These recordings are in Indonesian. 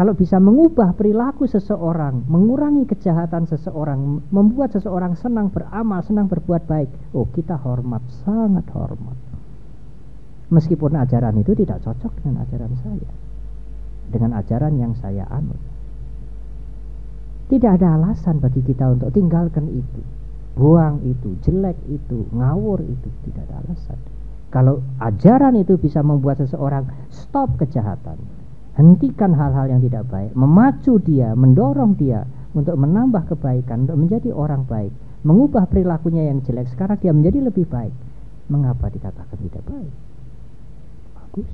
Kalau bisa mengubah perilaku seseorang, mengurangi kejahatan seseorang, membuat seseorang senang beramal, senang berbuat baik, oh kita hormat, sangat hormat. Meskipun ajaran itu tidak cocok dengan ajaran saya, dengan ajaran yang saya anut. Tidak ada alasan bagi kita untuk tinggalkan itu, buang itu, jelek itu, ngawur itu, tidak ada alasan. Kalau ajaran itu bisa membuat seseorang stop kejahatan, hentikan hal-hal yang tidak baik, memacu dia, mendorong dia untuk menambah kebaikan, untuk menjadi orang baik, mengubah perilakunya yang jelek, sekarang dia menjadi lebih baik, mengapa dikatakan tidak baik? Bagus.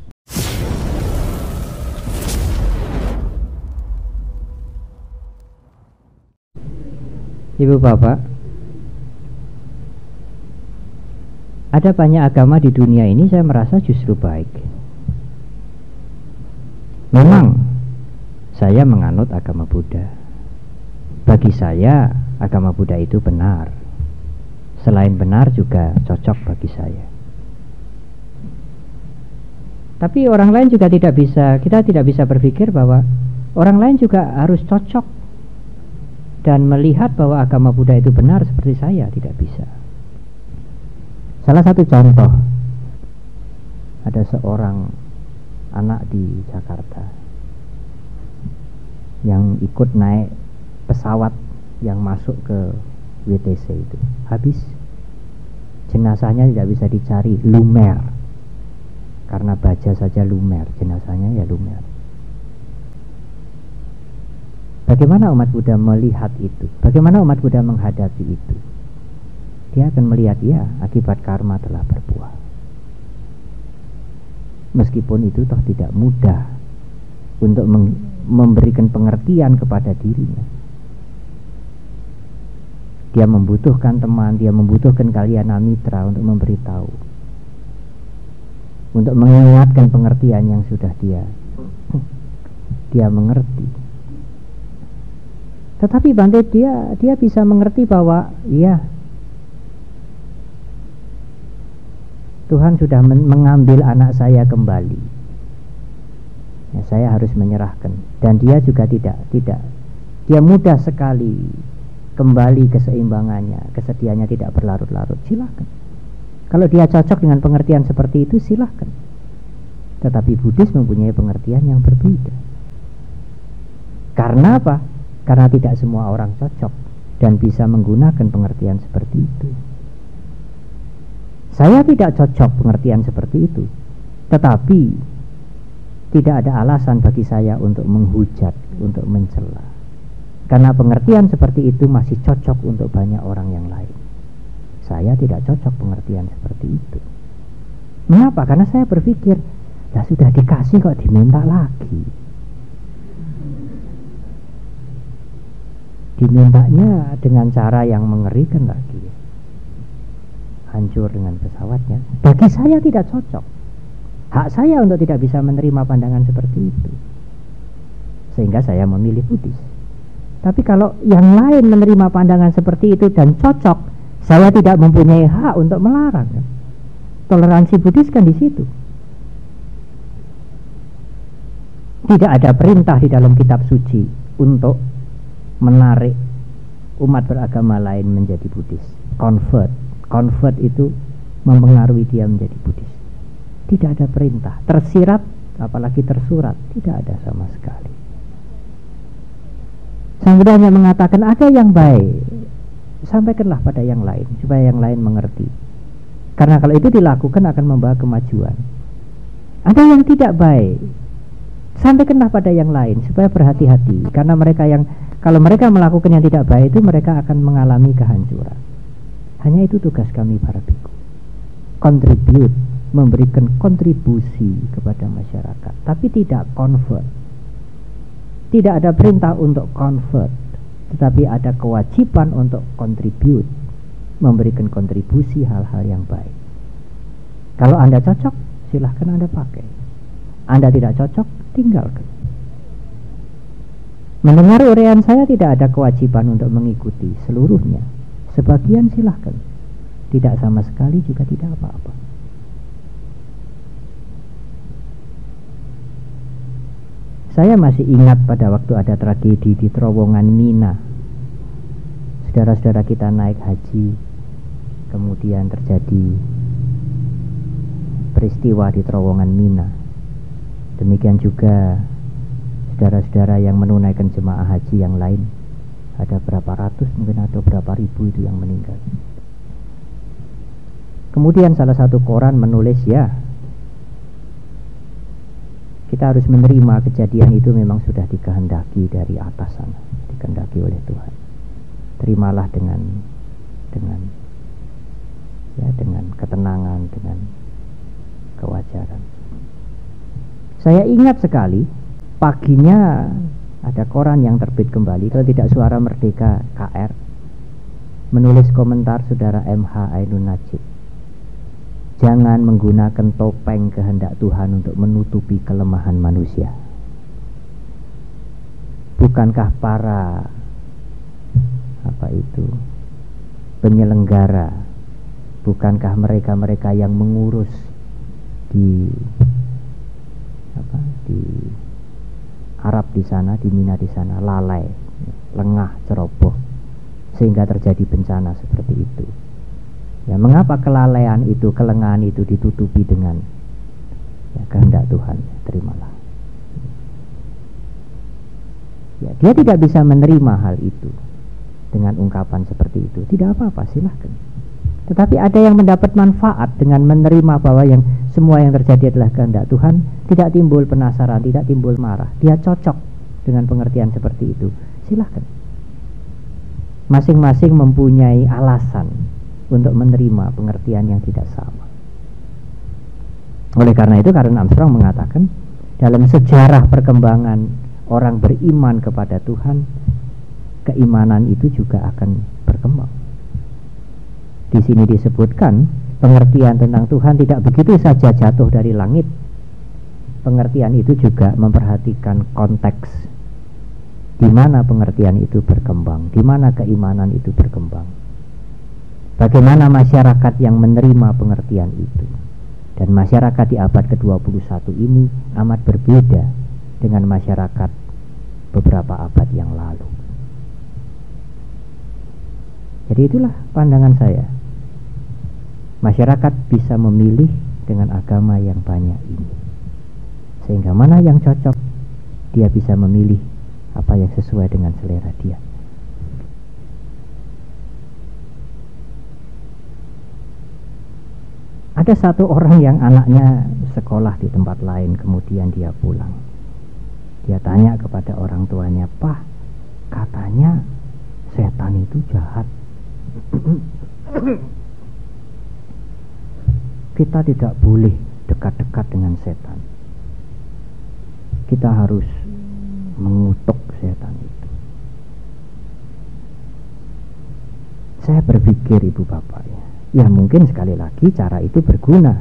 Ibu bapak, ada banyak agama di dunia ini saya merasa justru baik. Memang saya menganut agama Buddha. Bagi saya agama Buddha itu benar. Selain benar juga cocok bagi saya. Tapi orang lain juga tidak bisa, kita tidak bisa berpikir bahwa orang lain juga harus cocok dan melihat bahwa agama Buddha itu benar seperti saya, tidak bisa. Salah satu contoh, ada seorang anak di Jakarta yang ikut naik pesawat yang masuk ke WTC itu. Habis jenazahnya tidak bisa dicari, lumer. Karena baja saja lumer, jenazahnya ya lumer. Bagaimana umat Buddha melihat itu? Bagaimana umat Buddha menghadapi itu? Dia akan melihat, ya, akibat karma telah berbuah. Meskipun itu toh tidak mudah untuk memberikan pengertian kepada dirinya. Dia membutuhkan teman, dia membutuhkan kalyana mitra untuk memberitahu, untuk mengingatkan pengertian yang sudah dia mengerti. Tetapi Bante, dia bisa mengerti bahwa iya, Tuhan sudah mengambil anak saya kembali. Ya, saya harus menyerahkan. Dan dia juga tidak. Dia mudah sekali kembali keseimbangannya, kesedihannya tidak berlarut-larut. Silakan. Kalau dia cocok dengan pengertian seperti itu, silakan. Tetapi Buddhis mempunyai pengertian yang berbeda. Karena apa? Karena tidak semua orang cocok dan bisa menggunakan pengertian seperti itu. Saya tidak cocok pengertian seperti itu, tetapi tidak ada alasan bagi saya untuk menghujat, untuk mencela. Karena pengertian seperti itu masih cocok untuk banyak orang yang lain. Saya tidak cocok pengertian seperti itu. Mengapa? Karena saya berpikir, ya sudah dikasih kok diminta lagi. Dimintanya dengan cara yang mengerikan lagi, hancur dengan pesawatnya. Bagi saya tidak cocok. Hak saya untuk tidak bisa menerima pandangan seperti itu, sehingga saya memilih Buddhis. Tapi kalau yang lain menerima pandangan seperti itu dan cocok, saya tidak mempunyai hak untuk melarang. Toleransi Buddhis kan di situ. Tidak ada perintah di dalam kitab suci untuk menarik umat beragama lain menjadi Buddhis. Convert itu mempengaruhi dia menjadi Buddhis. Tidak ada perintah, tersirat apalagi tersurat, tidak ada sama sekali. Sang Buddha hanya mengatakan ada yang baik, sampaikanlah pada yang lain supaya yang lain mengerti. Karena kalau itu dilakukan akan membawa kemajuan. Ada yang tidak baik, sampaikanlah pada yang lain supaya berhati-hati. Karena kalau mereka melakukan yang tidak baik itu, mereka akan mengalami kehancuran. Hanya itu tugas kami para bhikkhu. Contribute, memberikan kontribusi kepada masyarakat, tapi tidak convert. Tidak ada perintah untuk convert, tetapi ada kewajiban untuk contribute, memberikan kontribusi hal-hal yang baik. Kalau Anda cocok, silahkan Anda pakai. Anda tidak cocok, tinggalkan. Mendengar uraian saya tidak ada kewajiban untuk mengikuti seluruhnya. Sebagian silahkan, tidak sama sekali juga tidak apa-apa. Saya masih ingat pada waktu ada tragedi di terowongan Mina. Saudara-saudara kita naik haji, kemudian terjadi peristiwa di terowongan Mina. Demikian juga saudara-saudara yang menunaikan jemaah haji yang lain, ada berapa ratus mungkin atau berapa ribu itu yang meninggal. Kemudian salah satu koran menulis, ya, kita harus menerima kejadian itu memang sudah dikehendaki dari atas sana, dikehendaki oleh Tuhan. Terimalah dengan ketenangan, dengan kewajaran. Saya ingat sekali paginya ada koran yang terbit kembali, kalau tidak Suara Merdeka KR, menulis komentar saudara MH Ainun Najib. Jangan menggunakan topeng kehendak Tuhan untuk menutupi kelemahan manusia. Bukankah para penyelenggara, bukankah mereka-mereka yang mengurus di Arab di sana, di Mina di sana, lalai, lengah, ceroboh, sehingga terjadi bencana seperti itu? Ya, mengapa kelalaian itu, kelengahan itu ditutupi dengan kehendak Tuhan? Terimalah. Ya, dia tidak bisa menerima hal itu dengan ungkapan seperti itu. Tidak apa-apa, silahkan. Tetapi ada yang mendapat manfaat dengan menerima bahwa yang semua yang terjadi adalah kehendak Tuhan. Tidak timbul penasaran, tidak timbul marah. Dia cocok dengan pengertian seperti itu. Silahkan. Masing-masing mempunyai alasan untuk menerima pengertian yang tidak sama. Oleh karena itu, Karen Armstrong mengatakan, dalam sejarah perkembangan orang beriman kepada Tuhan, keimanan itu juga akan berkembang. Di sini disebutkan pengertian tentang Tuhan tidak begitu saja jatuh dari langit. Pengertian itu juga memperhatikan konteks di mana pengertian itu berkembang, di mana keimanan itu berkembang. Bagaimana masyarakat yang menerima pengertian itu. Dan masyarakat di abad ke-21 ini amat berbeda dengan masyarakat beberapa abad yang lalu. Jadi itulah pandangan saya. Masyarakat bisa memilih dengan agama yang banyak ini, sehingga mana yang cocok, dia bisa memilih apa yang sesuai dengan selera dia. Ada satu orang yang anaknya sekolah di tempat lain, kemudian dia pulang. Dia tanya kepada orang tuanya, "Pak, katanya setan itu jahat. Kita tidak boleh dekat-dekat dengan setan. Kita harus mengutuk setan itu." Saya berpikir, ibu bapak, ya mungkin sekali lagi cara itu berguna,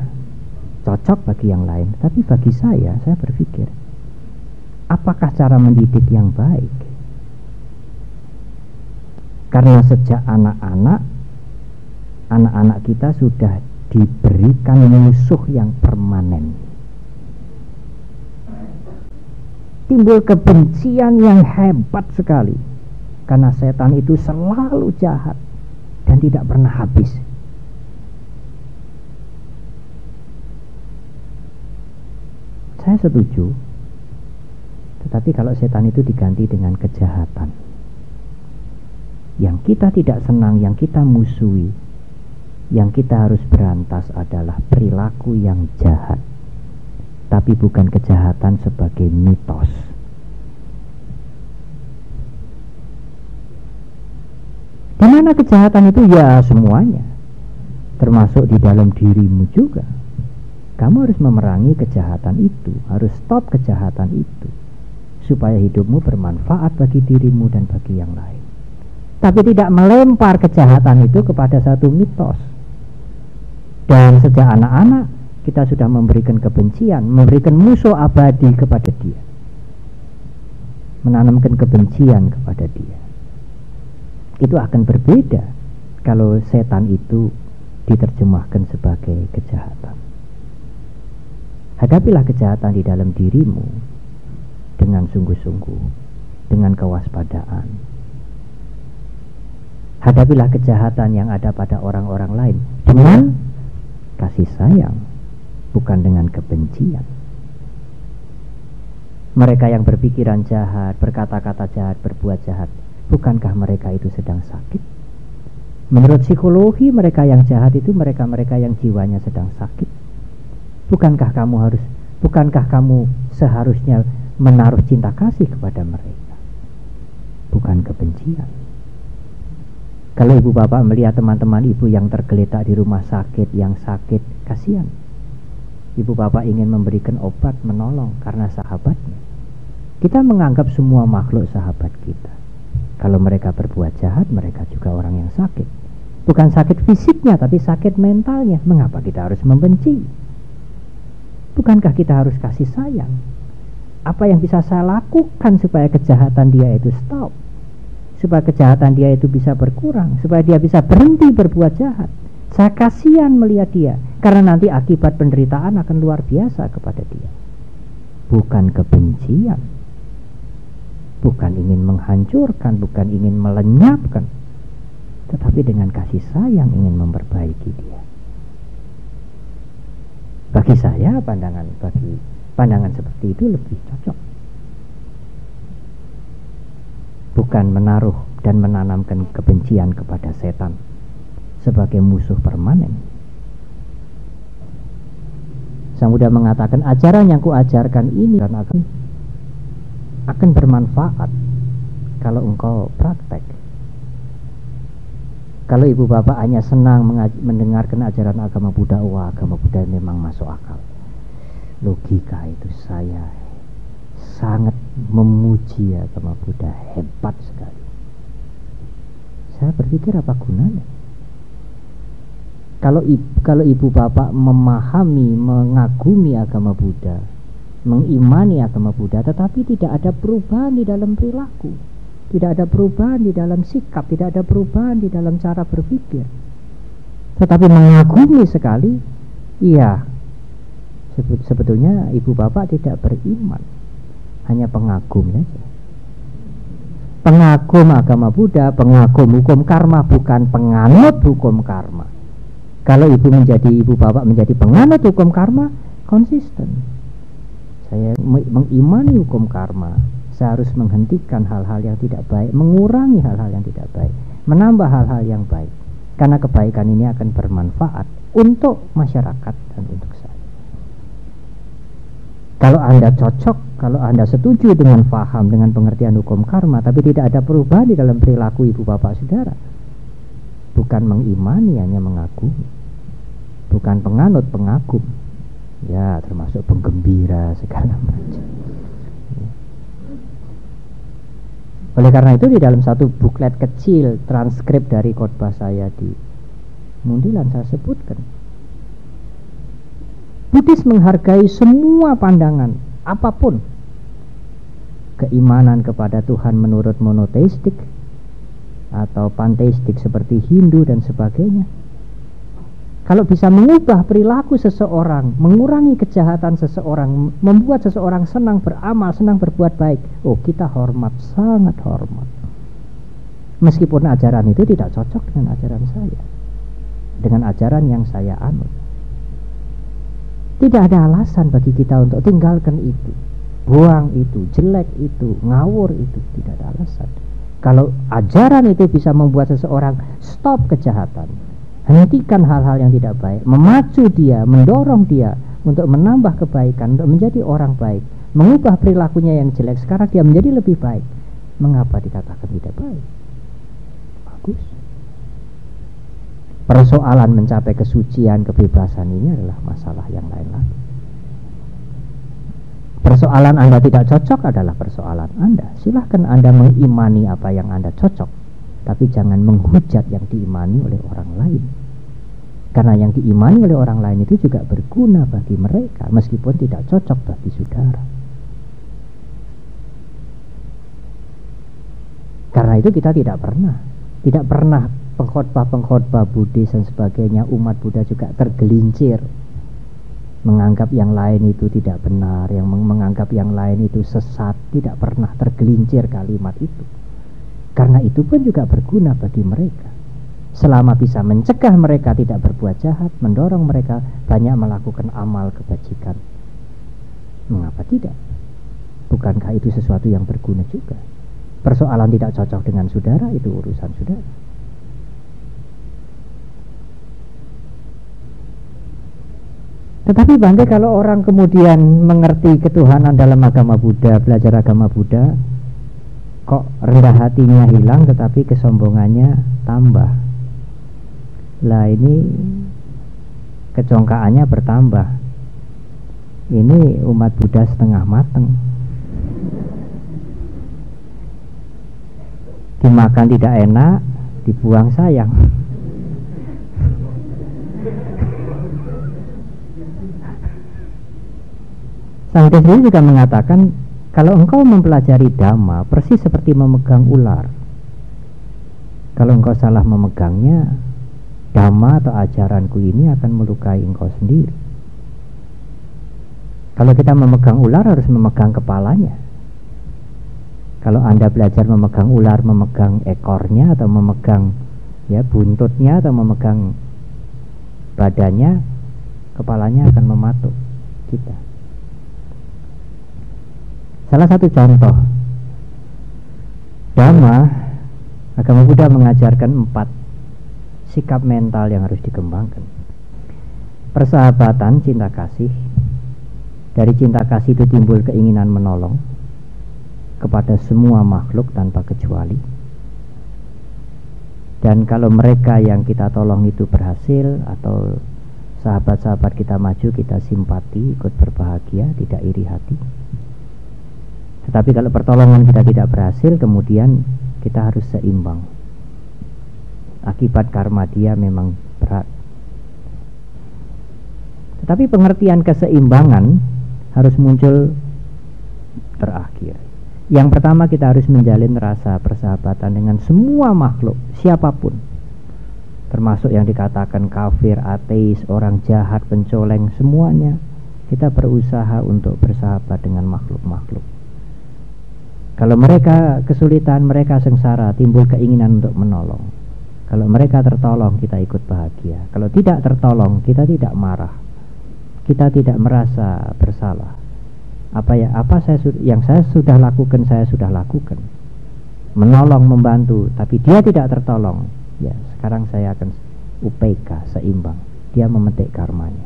cocok bagi yang lain. Tapi bagi saya berpikir, apakah cara mendidik yang baik? Karena sejak anak-anak kita sudah diberikan musuh yang permanen. Timbul kebencian yang hebat sekali, karena setan itu selalu jahat dan tidak pernah habis. Saya setuju. Tetapi kalau setan itu diganti dengan kejahatan, yang kita tidak senang, yang kita musuhi, yang kita harus berantas adalah perilaku yang jahat, tapi bukan kejahatan sebagai mitos. Di mana kejahatan itu? Ya semuanya, termasuk di dalam dirimu juga. Kamu harus memerangi kejahatan itu, harus stop kejahatan itu, supaya hidupmu bermanfaat bagi dirimu dan bagi yang lain. Tapi tidak melempar kejahatan itu kepada satu mitos. Dan sejak anak-anak kita sudah memberikan kebencian, memberikan musuh abadi kepada dia, menanamkan kebencian kepada dia. Itu akan berbeda kalau setan itu diterjemahkan sebagai kejahatan. Hadapilah kejahatan di dalam dirimu dengan sungguh-sungguh, dengan kewaspadaan. Hadapilah kejahatan yang ada pada orang-orang lain dengan kasih sayang, bukan dengan kebencian. Mereka yang berpikiran jahat, berkata-kata jahat, berbuat jahat, bukankah mereka itu sedang sakit? Menurut psikologi, mereka yang jahat itu mereka-mereka yang jiwanya sedang sakit. Bukankah kamu seharusnya menaruh cinta kasih kepada mereka, bukan kebencian? Kalau ibu bapak melihat teman-teman ibu yang tergeletak di rumah sakit, yang sakit, kasihan. Ibu bapak ingin memberikan obat, menolong karena sahabatnya. Kita menganggap semua makhluk sahabat kita. Kalau mereka berbuat jahat, mereka juga orang yang sakit. Bukan sakit fisiknya, tapi sakit mentalnya. Mengapa kita harus membenci? Bukankah kita harus kasih sayang? Apa yang bisa saya lakukan supaya kejahatan dia itu stop? Supaya kejahatan dia itu bisa berkurang, supaya dia bisa berhenti berbuat jahat. Saya kasihan melihat dia, karena nanti akibat penderitaan akan luar biasa kepada dia. Bukan kebencian, bukan ingin menghancurkan, bukan ingin melenyapkan, tetapi dengan kasih sayang ingin memperbaiki dia. Bagi saya pandangan seperti itu lebih cocok. Bukan menaruh dan menanamkan kebencian kepada setan sebagai musuh permanen. Sang Buddha mengatakan, ajaran yang kuajarkan ini akan bermanfaat kalau engkau praktek. Kalau ibu bapak hanya senang mendengarkan ajaran agama Buddha, wah agama Buddha memang masuk akal. Logika itu saya sangat memuji agama Buddha, hebat sekali. Saya berpikir apa gunanya? Kalau ibu bapak memahami, mengagumi agama Buddha, mengimani agama Buddha, tetapi tidak ada perubahan di dalam perilaku, tidak ada perubahan di dalam sikap, tidak ada perubahan di dalam cara berpikir, tetapi mengagumi sekali, iya, sebetulnya ibu bapak tidak beriman, hanya pengagum saja. Pengagum agama Buddha, pengagum hukum karma, bukan penganut hukum karma. Kalau ibu bapak menjadi penganut hukum karma, konsisten. Saya mengimani hukum karma, saya harus menghentikan hal-hal yang tidak baik, mengurangi hal-hal yang tidak baik, menambah hal-hal yang baik, karena kebaikan ini akan bermanfaat untuk masyarakat dan untuk saya. Kalau Anda cocok, kalau Anda setuju dengan paham, dengan pengertian hukum karma, tapi tidak ada perubahan di dalam perilaku ibu bapak saudara, bukan mengimani, hanya mengagumi, bukan penganut, pengagum, ya termasuk penggembira segala macam. Oleh karena itu di dalam satu buklet kecil transkrip dari khotbah saya di Mundilan saya sebutkan, Buddhis menghargai semua pandangan apapun. Keimanan kepada Tuhan menurut monoteistik atau panteistik seperti Hindu dan sebagainya. Kalau bisa mengubah perilaku seseorang, mengurangi kejahatan seseorang, membuat seseorang senang beramal, senang berbuat baik, oh kita hormat, sangat hormat. Meskipun ajaran itu tidak cocok dengan ajaran saya, dengan ajaran yang saya anut. Tidak ada alasan bagi kita untuk tinggalkan itu, buang itu, jelek itu, ngawur itu, tidak ada alasan. Kalau ajaran itu bisa membuat seseorang stop kejahatan, hentikan hal-hal yang tidak baik, memacu dia, mendorong dia untuk menambah kebaikan, untuk menjadi orang baik, mengubah perilakunya yang jelek, sekarang dia menjadi lebih baik, mengapa dikatakan tidak baik? Bagus. Persoalan mencapai kesucian, kebebasan ini adalah masalah yang lain lagi. Persoalan Anda tidak cocok adalah persoalan Anda. Silahkan Anda mengimani apa yang Anda cocok, tapi jangan menghujat yang diimani oleh orang lain. Karena yang diimani oleh orang lain itu juga berguna bagi mereka, meskipun tidak cocok bagi saudara. Karena itu kita tidak pernah pengkhotbah Buddhis dan sebagainya, umat Buddha juga tergelincir menganggap yang lain itu tidak benar, yang menganggap yang lain itu sesat, tidak pernah tergelincir kalimat itu. Karena itu pun juga berguna bagi mereka. Selama bisa mencegah mereka tidak berbuat jahat, mendorong mereka banyak melakukan amal kebajikan, mengapa tidak? Bukankah itu sesuatu yang berguna juga? Persoalan tidak cocok dengan saudara itu urusan saudara. Tetapi Bante, kalau orang kemudian mengerti ketuhanan dalam agama Buddha, belajar agama Buddha, kok rendah hatinya hilang tetapi kesombongannya tambah. Lah ini kecongkaannya bertambah. Ini umat Buddha setengah mateng. Dimakan tidak enak, dibuang sayang. Sang Buddha sendiri juga mengatakan, kalau engkau mempelajari Dhamma persis seperti memegang ular. Kalau engkau salah memegangnya, Dhamma atau ajaranku ini akan melukai engkau sendiri. Kalau kita memegang ular harus memegang kepalanya. Kalau Anda belajar memegang ular, memegang ekornya atau memegang buntutnya atau memegang badannya, kepalanya akan mematuk kita. Salah satu contoh Dhamma, agama Buddha mengajarkan 4 sikap mental yang harus dikembangkan. Persahabatan, cinta kasih. Dari cinta kasih itu timbul keinginan menolong kepada semua makhluk tanpa kecuali. Dan kalau mereka yang kita tolong itu berhasil, atau sahabat-sahabat kita maju, kita simpati, ikut berbahagia, tidak iri hati. Tetapi kalau pertolongan kita tidak berhasil, kemudian kita harus seimbang. Akibat karma dia memang berat. Tetapi pengertian keseimbangan harus muncul terakhir. Yang pertama, kita harus menjalin rasa persahabatan dengan semua makhluk, siapapun, termasuk yang dikatakan kafir, ateis, orang jahat, pencoleng, semuanya. Kita berusaha untuk bersahabat dengan makhluk-makhluk. Kalau mereka kesulitan, mereka sengsara, timbul keinginan untuk menolong. Kalau mereka tertolong, kita ikut bahagia. Kalau tidak tertolong, kita tidak marah, kita tidak merasa bersalah. Yang saya sudah lakukan, saya sudah lakukan. Menolong, membantu, tapi dia tidak tertolong. Ya, sekarang saya akan UPK, seimbang. Dia memetik karmanya.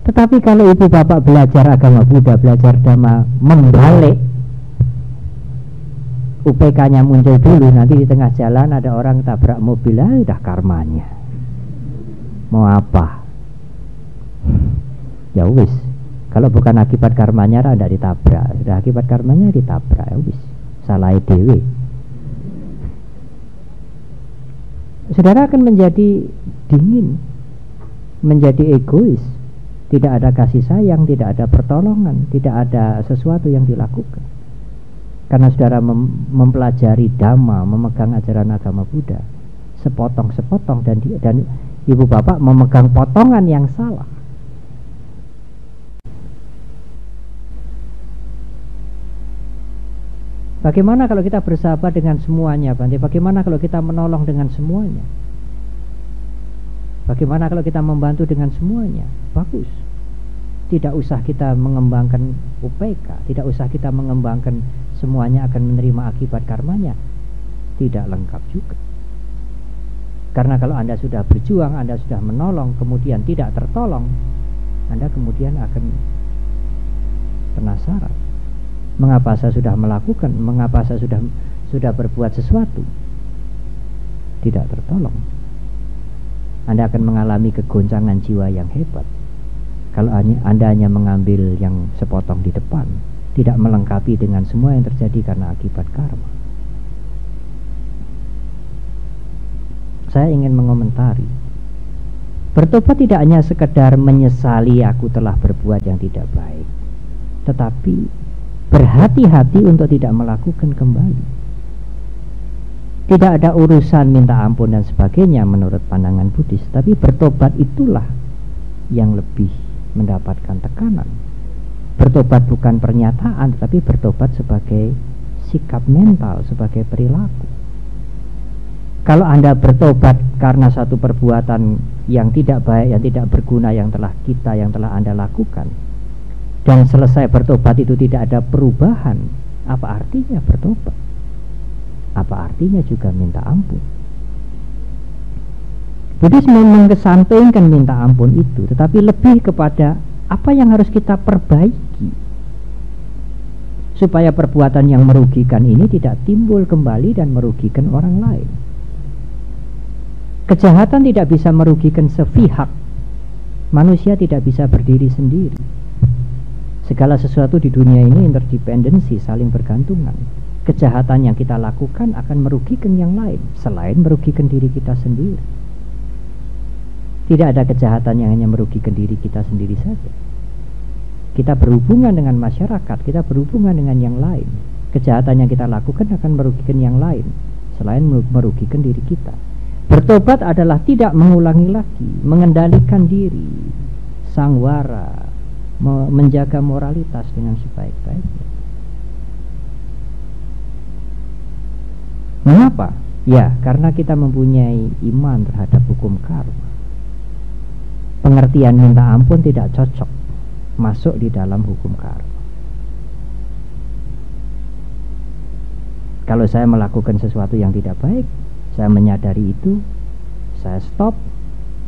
Tetapi kalau ibu bapak belajar agama Buddha, belajar Dhamma, membalik, UPK-nya muncul dulu, nanti di tengah jalan ada orang tabrak mobil, udah karmanya. Mau apa? Ya wis. Kalau bukan akibat karmanya, tidak ditabrak. Sudah akibat karmanya ditabrak, ya wis. Salah dewe. Saudara akan menjadi dingin, menjadi egois. Tidak ada kasih sayang, tidak ada pertolongan, tidak ada sesuatu yang dilakukan. Karena saudara mempelajari Dhamma, memegang ajaran agama Buddha sepotong-sepotong, dan ibu bapak memegang potongan yang salah. Bagaimana kalau kita bersahabat dengan semuanya, Bante? Bagaimana kalau kita menolong dengan semuanya? Bagaimana kalau kita membantu dengan semuanya? Bagus. Tidak usah kita mengembangkan UPK, tidak usah kita mengembangkan semuanya akan menerima akibat karmanya. Tidak lengkap juga. Karena kalau Anda sudah berjuang, Anda sudah menolong, kemudian tidak tertolong, Anda kemudian akan penasaran. Mengapa saya sudah melakukan, mengapa saya sudah berbuat sesuatu, tidak tertolong. Anda akan mengalami kegoncangan jiwa yang hebat. Kalau Anda hanya mengambil yang sepotong di depan, tidak melengkapi dengan semua yang terjadi karena akibat karma. Saya ingin mengomentari, bertobat tidak hanya sekedar menyesali aku telah berbuat yang tidak baik, tetapi berhati-hati untuk tidak melakukan kembali. Tidak ada urusan minta ampun dan sebagainya menurut pandangan Buddhis, tapi bertobat itulah yang lebih mendapatkan tekanan. Bertobat bukan pernyataan, tetapi bertobat sebagai sikap mental, sebagai perilaku. Kalau Anda bertobat karena satu perbuatan yang tidak baik, yang tidak berguna, yang telah Anda lakukan, dan selesai bertobat itu tidak ada perubahan, apa artinya bertobat? Apa artinya juga minta ampun? Buddhisme mengesampingkan minta ampun itu, tetapi lebih kepada apa yang harus kita perbaiki supaya perbuatan yang merugikan ini tidak timbul kembali dan merugikan orang lain. Kejahatan tidak bisa merugikan sepihak. Manusia tidak bisa berdiri sendiri. Segala sesuatu di dunia ini interdependensi, saling bergantungan. Kejahatan yang kita lakukan akan merugikan yang lain, selain merugikan diri kita sendiri. Tidak ada kejahatan yang hanya merugikan diri kita sendiri saja. Kita berhubungan dengan masyarakat, kita berhubungan dengan yang lain. Kejahatan yang kita lakukan akan merugikan yang lain, selain merugikan diri kita. Bertobat adalah tidak mengulangi lagi, mengendalikan diri, sangwara, menjaga moralitas dengan sebaik-baiknya. Mengapa? Ya, karena kita mempunyai iman terhadap hukum karma. Pengertian minta ampun tidak cocok masuk di dalam hukum karma. Kalau saya melakukan sesuatu yang tidak baik, saya menyadari itu, saya stop,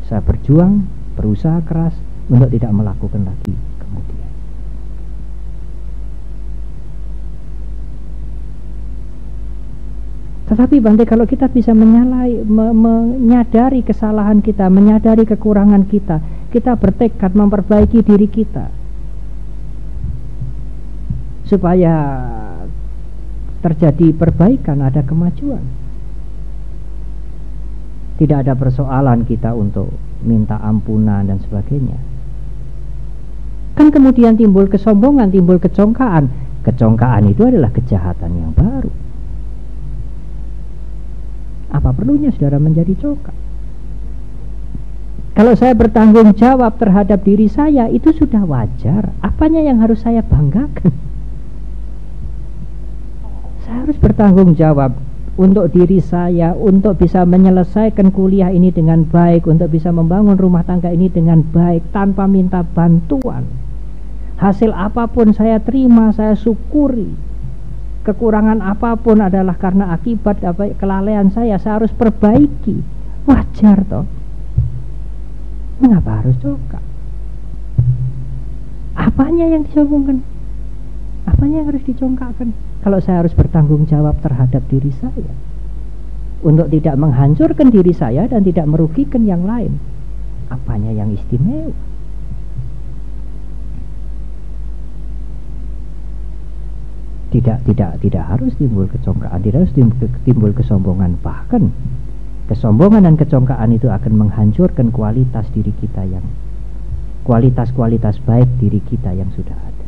saya berjuang, berusaha keras untuk tidak melakukan lagi kemudian. Tetapi Bante, kalau kita bisa menyadari kesalahan kita, menyadari kekurangan kita, kita bertekad memperbaiki diri kita supaya terjadi perbaikan, ada kemajuan. Tidak ada persoalan kita untuk minta ampunan dan sebagainya. Kan kemudian timbul kesombongan, timbul kecongkaan. Kecongkaan itu adalah kejahatan yang baru. Apa perlunya saudara menjadi congkak? Kalau saya bertanggung jawab terhadap diri saya, itu sudah wajar. Apanya yang harus saya banggakan? Saya harus bertanggung jawab untuk diri saya, untuk bisa menyelesaikan kuliah ini dengan baik, untuk bisa membangun rumah tangga ini dengan baik tanpa minta bantuan. Hasil apapun saya terima, saya syukuri. Kekurangan apapun adalah karena akibat kelalaian saya harus perbaiki. Wajar toh. Mengapa harus congkak? Apanya yang disombongkan? Apanya yang harus dicongkakkan? Kalau saya harus bertanggung jawab terhadap diri saya, untuk tidak menghancurkan diri saya dan tidak merugikan yang lain, apanya yang istimewa? Tidak harus timbul kecongkaan, tidak harus timbul kesombongan. Bahkan kesombongan dan kecongkaan itu akan menghancurkan kualitas diri kita, yang kualitas baik diri kita yang sudah ada.